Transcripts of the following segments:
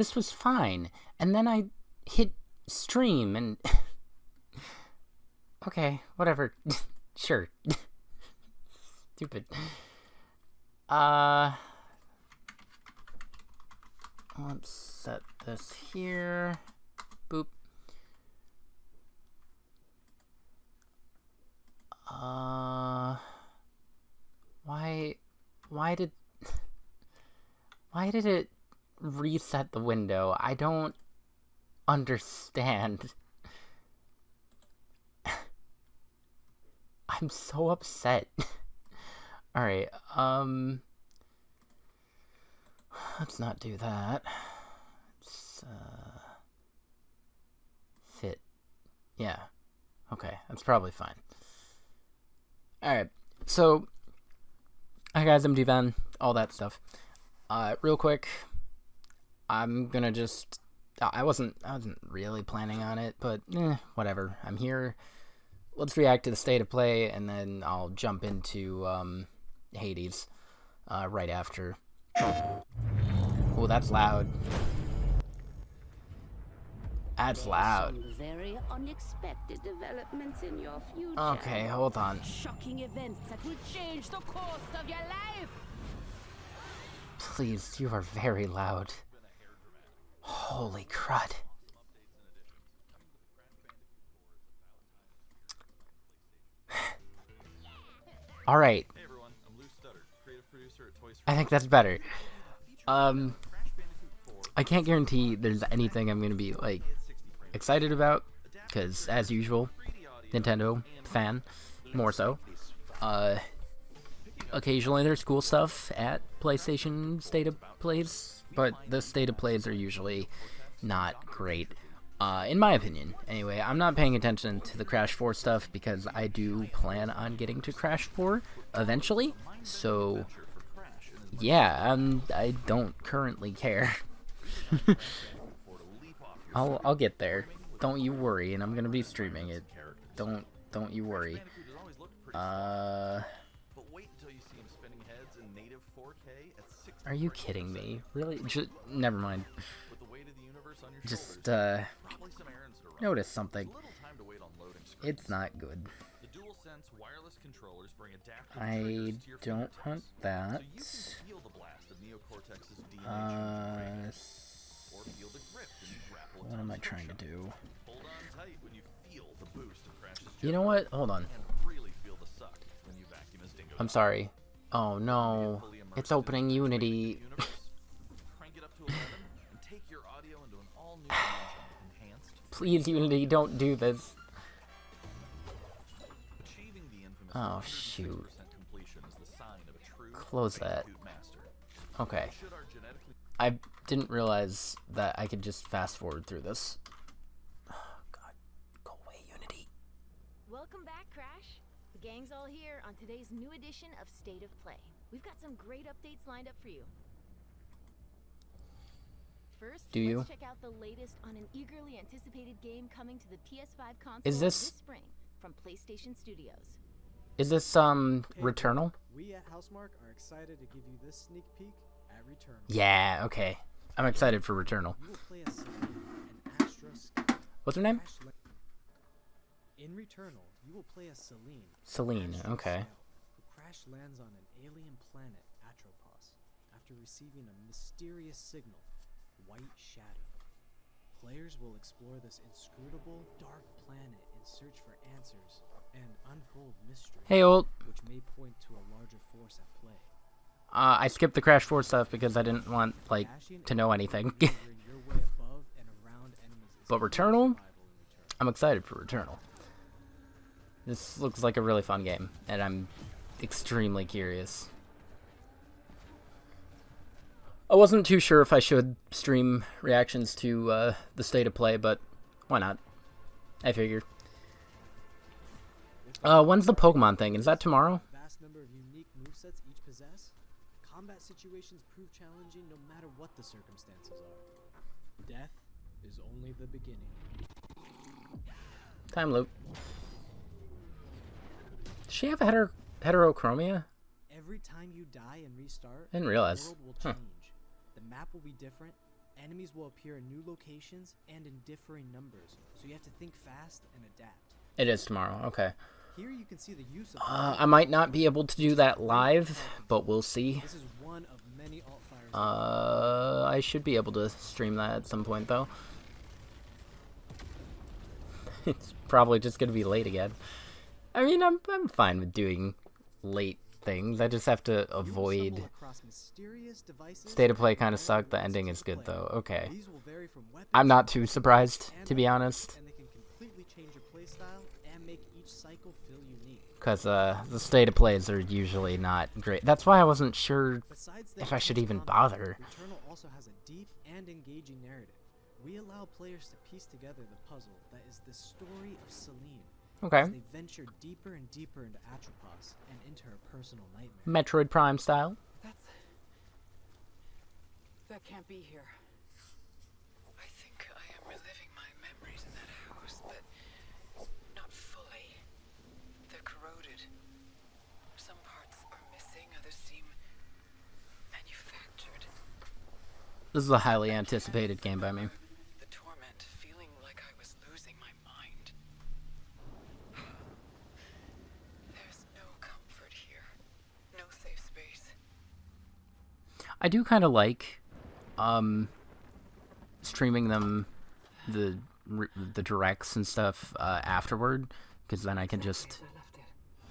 this was fine. And then I hit stream and... Okay, whatever. Sure. Stupid. Let's set this here. Boop. Why did it reset the window? I don't understand. I'm so upset. Alright, let's not do that. Let's, fit. Yeah. Okay, that's probably fine. Alright, so, hi guys, I'm Divan, all that stuff. Real quick, I'm gonna just, I wasn't really planning on it, but, whatever, I'm here. Let's react to the state of play, and then I'll jump into, Hades, right after. Oh, that's loud. That's loud. Some very unexpected developments in your future. Okay, hold on. Shocking events that will change the course of your life. Please, you are very loud. Holy crud. Alright. I think that's better. I can't guarantee there's anything I'm gonna be, like, excited about, because, as usual, Nintendo fan, more so. Occasionally there's cool stuff at PlayStation State of Plays, but the State of Plays are usually not great, in my opinion. Anyway, I'm not paying attention to the Crash 4 stuff, because I do plan on getting to Crash 4 eventually, so, yeah, I don't currently care. I'll get there. Don't you worry, and I'm gonna be streaming it. Don't you worry. Are you kidding me? Really? Never mind. Just notice something. It's not good. I don't want that. What am I trying to do? You know what? Hold on. I'm sorry. Oh no. It's opening Unity. Please, Unity, don't do this. Oh, shoot. Close that. Okay. I didn't realize that I could just fast forward through this. Oh, God. Go away, Unity. Welcome back, Crash. The gang's all here on today's new edition of State of Play. We've got some great updates lined up for you. First, let's check out the latest on an eagerly anticipated game coming to the PS5 console this spring from PlayStation Studios. Is this Returnal? We at Housemarque are excited to give you this sneak peek at Returnal. Yeah, okay. I'm excited for Returnal. You will play as Celine, an Astra. What's her name? In Returnal, you will play as Celine. Celine, okay. Who crash lands on an alien planet, Atropos, after receiving a mysterious signal, White Shadow. Players will explore this inscrutable, dark planet in search for answers and unfold mysteries, Hey, old. which may point to a larger force at play. I skipped the Crash 4 stuff because I didn't want, like, to know anything. But Returnal? I'm excited for Returnal. This looks like a really fun game, and I'm extremely curious. I wasn't too sure if I should stream reactions to the State of Play, but why not? I figured. When's the Pokemon thing? Is that tomorrow? Vast number of unique movesets each possess. Combat situations prove challenging no matter what the circumstances are. Death is only the beginning. Time loop. Does she have heterochromia? Every time you die and restart, I didn't realize. the world will change. The map will be different, Enemies will appear in new locations and in differing numbers, so you have to think fast and adapt. It is tomorrow, okay. Here you can see the use of I might not be able to do that live, but we'll see. This is one of many alt-fires. I should be able to stream that at some point, though. It's probably just gonna be late again. I mean, I'm fine with doing late things. I just have to avoid. State of play kind of sucked. The ending is good though. Okay. I'm not too surprised, to be honest. Because the state of plays are usually not great. That's why I wasn't sure if I should even bother. Returnal also has a deep and engaging narrative. We allow players to piece together the puzzle that is the story of Celine. Okay. As they venture deeper and deeper into Atropos and into her personal nightmare. Metroid Prime style. That can't be here. I think I am reliving my memories in that house, but not fully. They're corroded. Some parts are missing, others seem manufactured. This is a highly anticipated game by me. The torment, feeling like I was losing my mind. There's no comfort here. No safe space. I do kind of like streaming them the directs and stuff afterward, because then I can just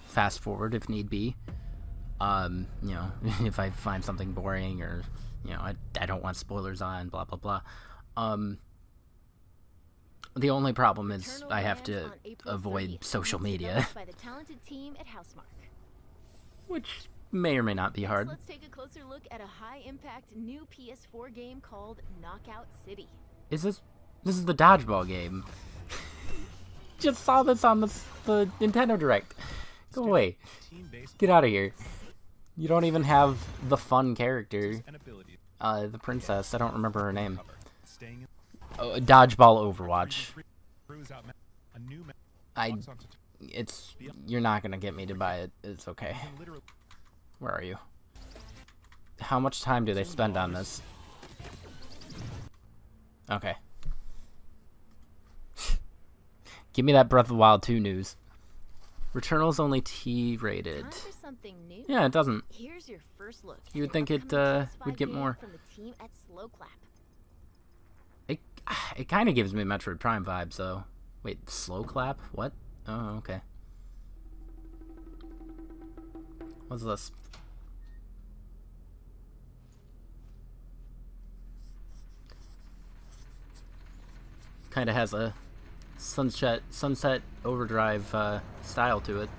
fast forward if need be. You know, if I find something boring or, you know, I don't want spoilers on, blah blah blah. The only problem is I have to avoid social media, by the talented team at Housemarque. which may or may not be hard. Let's take a closer look at a high-impact new PS4 game called Knockout City. Is this is the dodgeball game? Just saw this on the Nintendo Direct. Go away. Get out of here. You don't even have the fun character. The princess. I don't remember her name. Oh, dodgeball Overwatch. You're not gonna get me to buy it. It's okay. Where are you? How much time do they spend on this? Okay. Give me that Breath of the Wild 2 news. Returnal's only T-rated. Time for something new. Yeah, it doesn't. Here's your first look. You would at think an it upcoming would PS5 get game more. From the team at Slowclap. It kind of gives me Metroid Prime vibes, though. Wait, slow clap? What? Oh, okay. What's this? Kind of has a Sunset Overdrive style to it.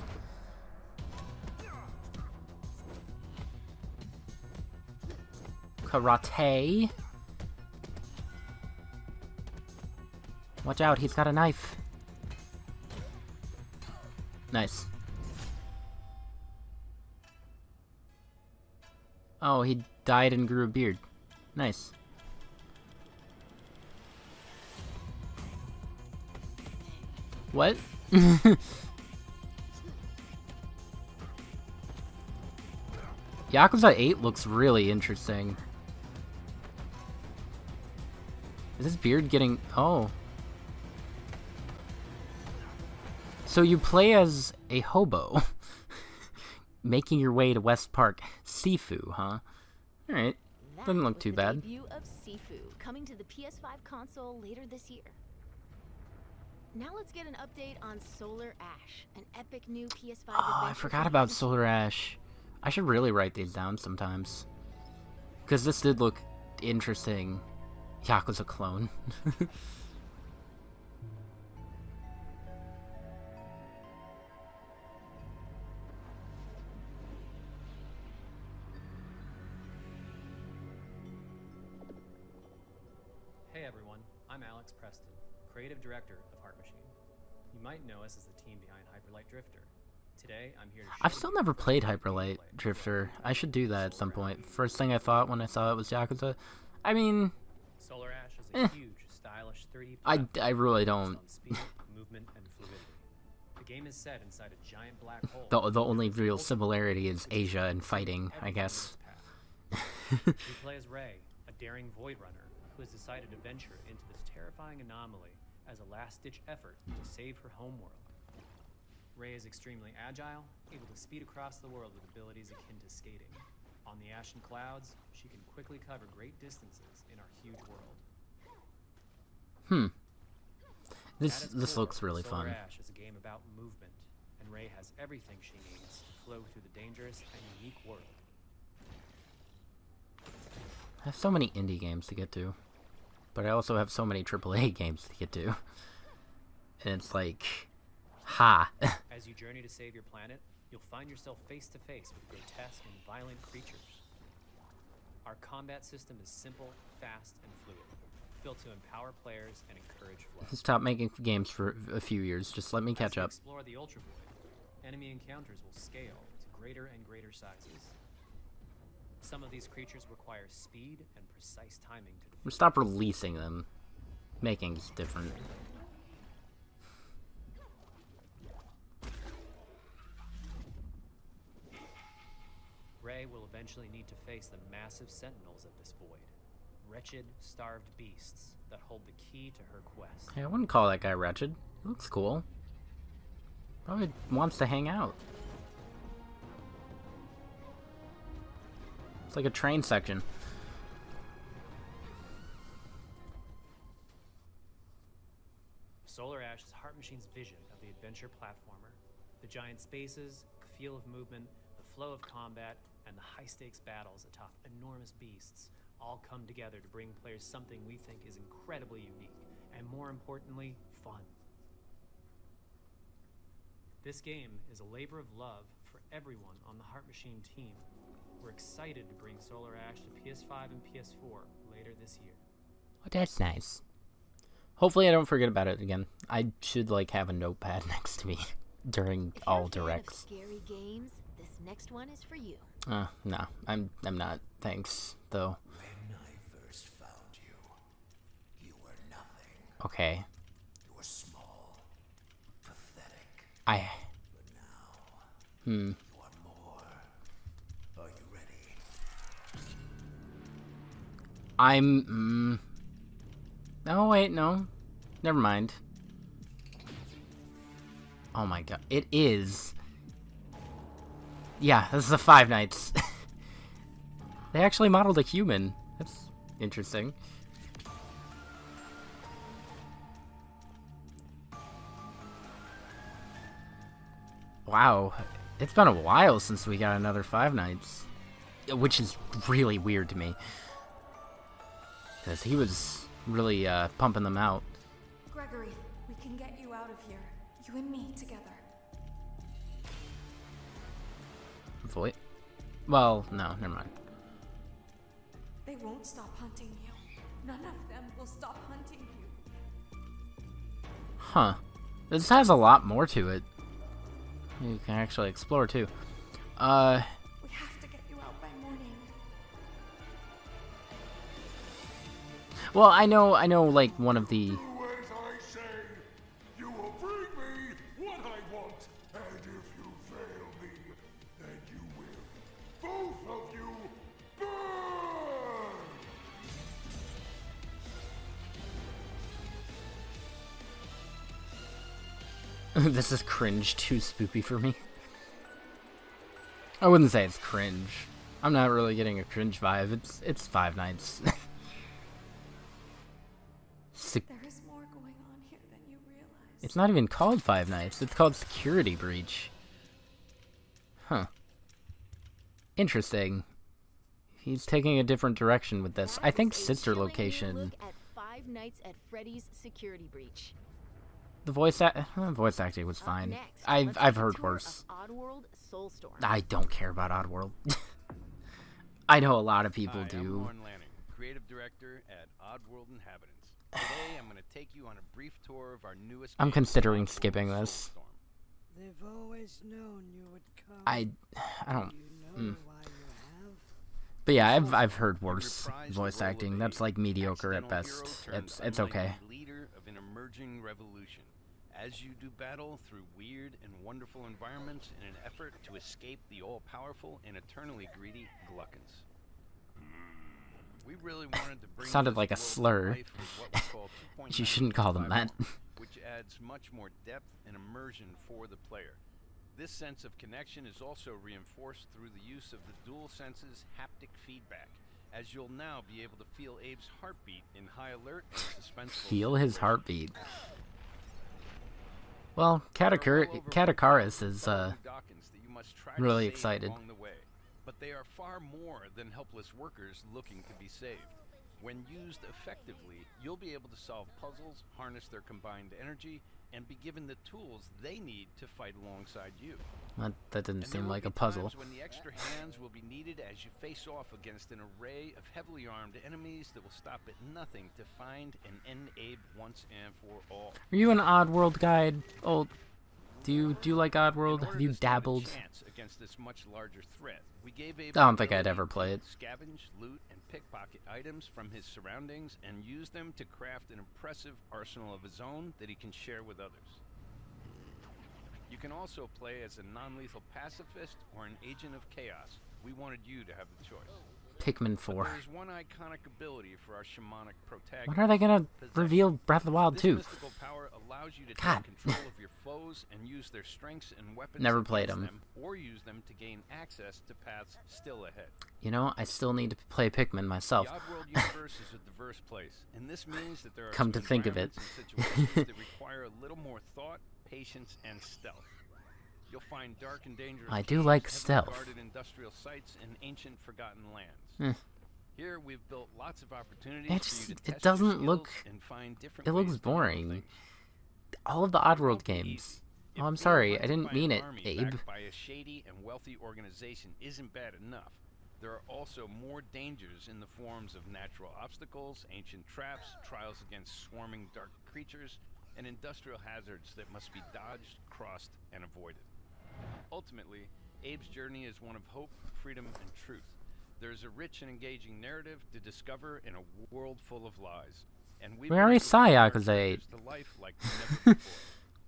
Karate. Watch out, he's got a knife. Nice. Oh, he died and grew a beard. Nice. What? Yakuza 8 looks really interesting. Is this beard getting... Oh. So you play as a hobo. Making your way to West Park. Sifu, huh? Alright. Doesn't look too bad. Debut of Sifu, coming to the PS5 console later this year. Now let's get an update on Solar Ash, an epic new PS5 Oh, I adventure forgot from about Housemarque. Solar Ash. I should really write these down sometimes. Because this did look interesting. Yakuza clone. Hey everyone, I'm Alex Preston, creative director of Heart Machine. You might know us as the team behind Hyperlight Drifter. Today, I'm here to I've show still you never the played gameplay Hyperlight of Drifter. I should do that at some Solar point. Ash. First thing I thought when I saw it was Yakuza. I mean, Solar Ash is Eh. a huge, stylish 3D I platform really focused don't. on speed, movement, and fluidity. The game is set inside a giant black hole. The only which is real ultimately similarity is the Asia and destination fighting, of I every guess. gamer's path. We play as Ray, a daring void runner who has decided to venture into this terrifying anomaly as a last-ditch effort to save her homeworld. Rey is extremely agile, able to speed across the world with abilities akin to skating. On the ashen clouds, she can quickly cover great distances in our huge world. This looks really Solar fun. Ash is a game about movement, and Rey has everything she needs to flow through the dangerous and unique world. I have so many indie games to get to, but I also have so many AAA games to get to. And it's like, ha. As you journey to save your planet, you'll find yourself face to face with grotesque and violent creatures. Our combat system is simple, fast, and fluid, built to empower players and encourage flow. Stop making games for a few years. Just let me catch As you up. explore the Ultra Void, enemy encounters will scale to greater and greater sizes. Some of these creatures require speed and precise timing to defeat. Stop releasing them. Making's different. Rey will eventually need to face the massive sentinels of this void. Wretched, starved beasts that hold the key to her quest. Hey, I wouldn't call that guy wretched. He looks cool. Probably wants to hang out. It's like a train section. Solar Ash is Heart Machine's vision of the adventure platformer. The giant spaces, the feel of movement, the flow of combat, and the high-stakes battles atop enormous beasts all come together to bring players something we think is incredibly unique, and more importantly, fun. This game is a labor of love for everyone on the Heart Machine team. We're excited to bring Solar Ash to PS5 and PS4 later this year. Oh, that's nice. Hopefully I don't forget about it again. I should, like, have a notepad next to me during If all you're a fan of directs. scary games, this next one is for you. No, I'm not. Thanks, though. When I first found you, you were nothing. Okay. You were small, pathetic. I. But now, you are more. Are you ready? I'm. Oh wait, no. Never mind. Oh my god, it is. Yeah, this is a Five Nights. They actually modeled a human. That's interesting. Wow, it's been a while since we got another Five Nights, which is really weird to me, because he was really pumping them out. Gregory, we can get you out of here. You and me together. Void? Well, no, never mind. They won't stop hunting you. None of them will stop hunting you. Huh. This has a lot more to it. You can actually explore too. We have to get you out by morning. Well, I know, like, one of the... Do as I say. You will bring me what I want. And if you fail me, then you will. Both of you burn! This is cringe too spoopy for me. I wouldn't say it's cringe. I'm not really getting a cringe vibe. It's Five Nights. There is more going on here than you realize. It's not even called Five Nights. It's called Security Breach. Huh. Interesting. He's taking a different direction with this. I think That is a sister chilling new location. Look at Five Nights at Freddy's Security Breach. The voice acting was Up fine. next, I've let's I've take a heard tour worse. of Oddworld Soulstorm. I don't care about Oddworld. I know a lot of people Hi, I'm do. Warren Lanning, creative director at Oddworld Inhabitants. Today, I'm going to take you on a brief tour of our newest. I'm game, considering Oddworld skipping this. Soulstorm. They've always known you would come. I don't. You know why you have? But yeah, I've heard You worse reprise the voice role of acting. a That's like mediocre at accidental best. hero turned It's okay. unlikely Leader of an emerging revolution. As you do battle through weird and wonderful environments in an effort to escape the all-powerful and eternally greedy Gluckins. We really wanted to bring Sounded this like a world to slur. life with what we call 2.9 You shouldn't call them that. which adds much more depth and immersion for the player. This sense of connection is also reinforced through the use of the DualSense's haptic feedback, as you'll now be able to feel Abe's heartbeat in high alert and suspenseful. Feel his heartbeat. Well, Catakaris is really excited. But they are far more than helpless workers looking to be saved. When used effectively, you'll be able to solve puzzles, harness their combined energy, and be given the tools they need to fight alongside you. That didn't And there seem will like be a puzzle. times when the extra hands will be needed as you face off against an array of heavily armed enemies that will stop at nothing to find and end Abe once and for all. Are you an Oddworld guy? Oh, do you like Oddworld? Have you dabbled? Against this much larger threat, we gave Abe I don't think the I'd ever ability play it. to scavenge, loot, and pickpocket items from his surroundings and use them to craft an impressive arsenal of his own that he can share with others. You can also play as a non-lethal pacifist or an agent of chaos. We wanted you to have the choice. Pikmin 4. There's one iconic ability for our shamanic protagonist. When are they gonna Possession. reveal Breath of the Wild This 2? mystical power allows you to God. take control of your foes and use their strengths and weapons Never played against them. or use them to gain access to paths still ahead. You know, I still need to play Pikmin myself. The Oddworld universe is a diverse place, and this means that there are Come some to think of it. environments and situations that require a little more thought, patience, and stealth. You'll find dark and dangerous I do caves, like heavily stealth. guarded industrial sites, and ancient forgotten lands. Eh. Here we've built lots of opportunities It for you just- to it test your doesn't look- skills and find different It looks ways to handle boring. things. All of the Oddworld games. Oh, I'm sorry, I didn't mean it, Army Abe. backed by a shady and wealthy organization isn't bad enough. There are also more dangers in the forms of natural obstacles, ancient traps, trials against swarming dark creatures, and industrial hazards that must be dodged, crossed, and avoided. Ultimately, Abe's journey is one of hope, freedom, and truth. There is a rich and engaging narrative to discover in a world full of lies. And We already saw Yakuza 8. to life like never before.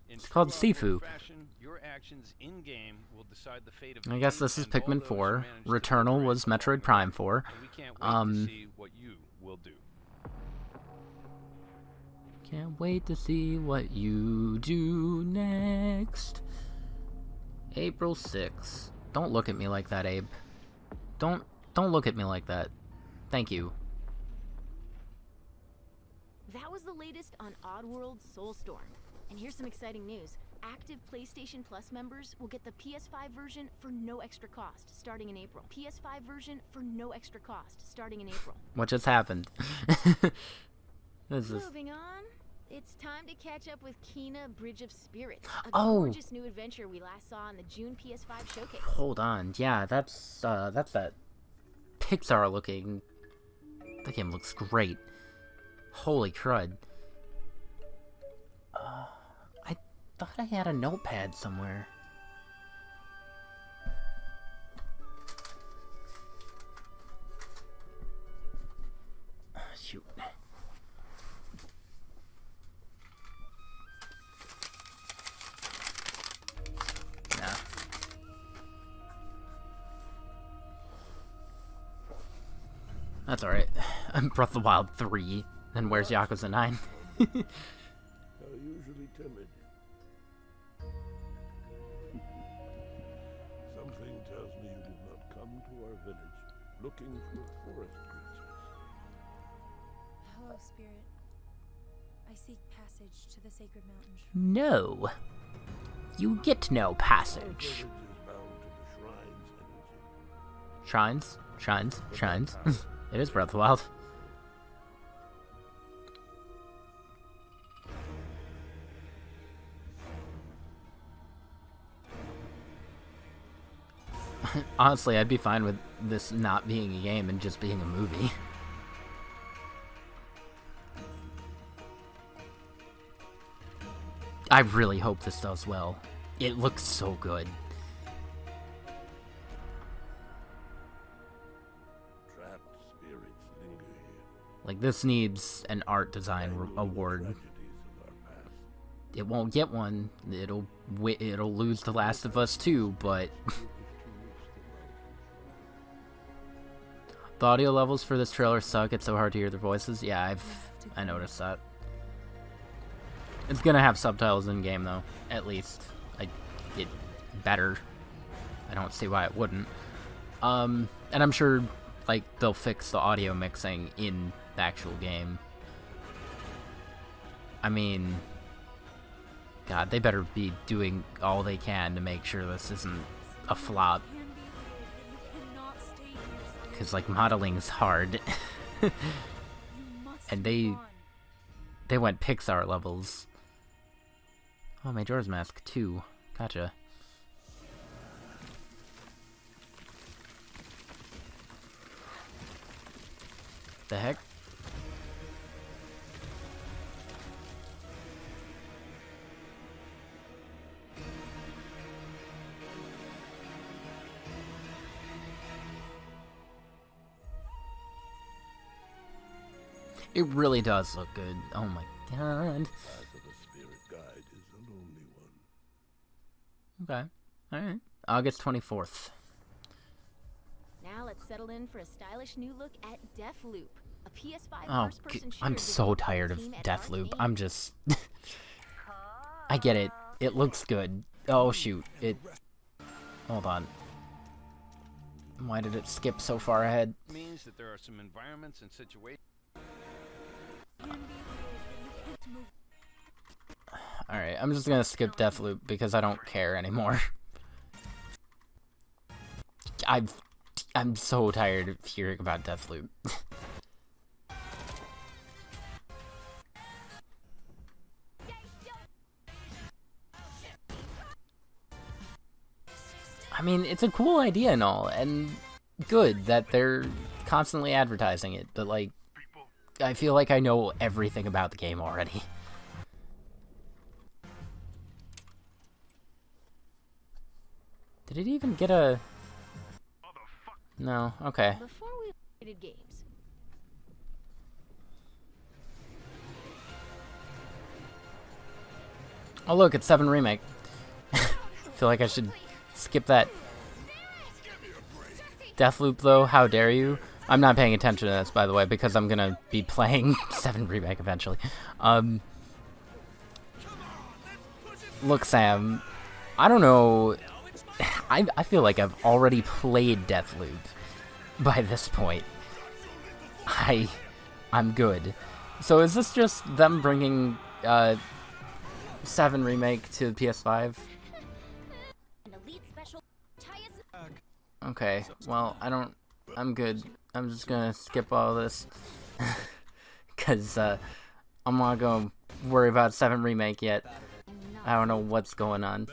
In It's called true Sifu. Oddworld fashion, your actions in-game will decide the fate of I guess you this is and all Pikmin those 4. managed to Returnal liberate was along Metroid the way. Prime 4. And we can't wait to see what you will do. Can't wait to see what you do next. April 6th. Don't look at me like that, Abe. Don't look at me like that. Thank you. That was the latest on Oddworld Soulstorm. And here's some exciting news. Active PlayStation Plus members will get the PS5 version for no extra cost starting in April. PS5 version for no extra cost starting in April. What just happened? This is Moving on. It's time to catch up with Kena Bridge of Spirits, a Oh. gorgeous new adventure we last saw in the June PS5 showcase. Hold on. Yeah, that's that Pixar looking. That game looks great. Holy crud. I thought I had a notepad somewhere. Shoot. Nah. That's alright. I'm Breath of the Wild 3. Then where's Yakuza 9? Are usually timid. Something tells me you did not come to our village looking for forest creatures. Hello, Spirit. I seek passage to the sacred mountain. No. You get no Our passage. village is bound to the shrine's energy. Shrines? Shrines? Shrines? It is Breath of the Wild. Honestly, I'd be fine with this not being a game and just being a movie. I really hope this does well. It looks so good. Trapped spirits linger here. Like, this needs an art design award. Tragedies of our past. It won't get one. It'll lose The Last of Us 2, but The audio levels for this trailer suck. It's so hard to hear their voices. Yeah, I noticed that. It's gonna have subtitles in game though, at least. It better. I don't see why it wouldn't. And I'm sure like they'll fix the audio mixing in the actual game. I mean, God, they better be doing all they can to make sure this isn't a flop. Because, like, modeling's hard. And they went Pixar levels. Oh, Majora's Mask 2. Gotcha. The heck? It really does look good. Oh my god. Okay. Alright. August 24th. Now let's settle in for a stylish new look at Deathloop, a PS5 Oh, first-person shooter. I'm so tired of Deathloop. I'm just... I get it. It looks good. Oh shoot. Hold on. Why did it skip so far ahead? Means that there are some environments and situations. Alright, I'm just gonna skip Deathloop because I don't care anymore. I'm so tired of hearing about Deathloop. I mean, it's a cool idea and all, and good that they're constantly advertising it, but like, I feel like I know everything about the game already. Did it even get a... No, okay. Before we rated games. Oh look, it's 7 Remake. Feel like I should skip that. Deathloop though, how dare you? I'm not paying attention to this, by the way, because I'm gonna be playing 7 Remake eventually. Look, Sam, I don't know. I feel like I've already played Deathloop by this point. I'm good. So is this just them bringing 7 Remake to the PS5? Okay, well, I'm good. I'm just gonna skip all this. Cause, I'm not gonna worry about 7 Remake yet. I don't know what's going on.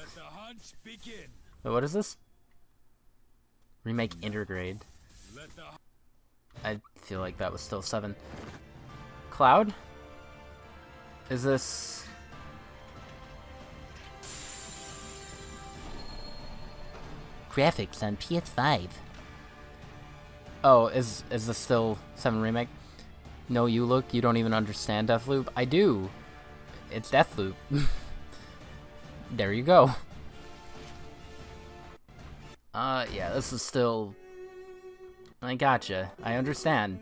Wait, what is this? Remake Intergrade. I feel like that was still 7. Cloud? Is this... Graphics on PS5. Oh, is this still 7 Remake? No, you look, you don't even understand Deathloop. I do. It's Deathloop. There you go. Yeah, this is still... I gotcha. I understand.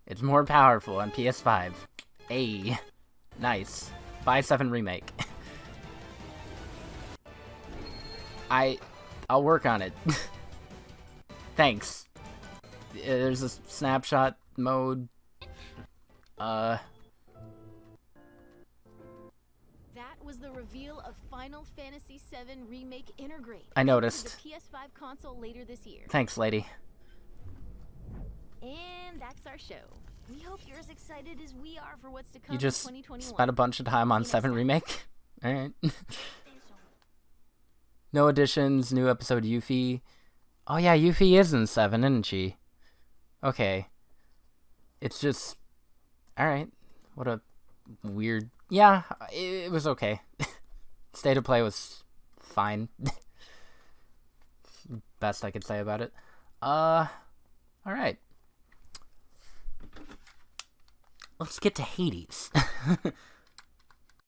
It's more powerful on PS5. Ay. Nice. Buy 7 Remake. I'll work on it. Thanks. There's a snapshot mode. That was the reveal of Final Fantasy VII Remake Intergrade. I noticed. The PS5 console later this year. Thanks, lady. And that's our show. We hope you're as excited as we are for what's to come You just in 2021. spent a bunch of time on 7 Remake? Alright. No additions, new episode Yuffie. Oh yeah, Yuffie is in 7, isn't she? Okay. It's just... Alright. What a weird... Yeah, it was okay. State of play was fine. Best I could say about it. Alright. Let's get to Hades.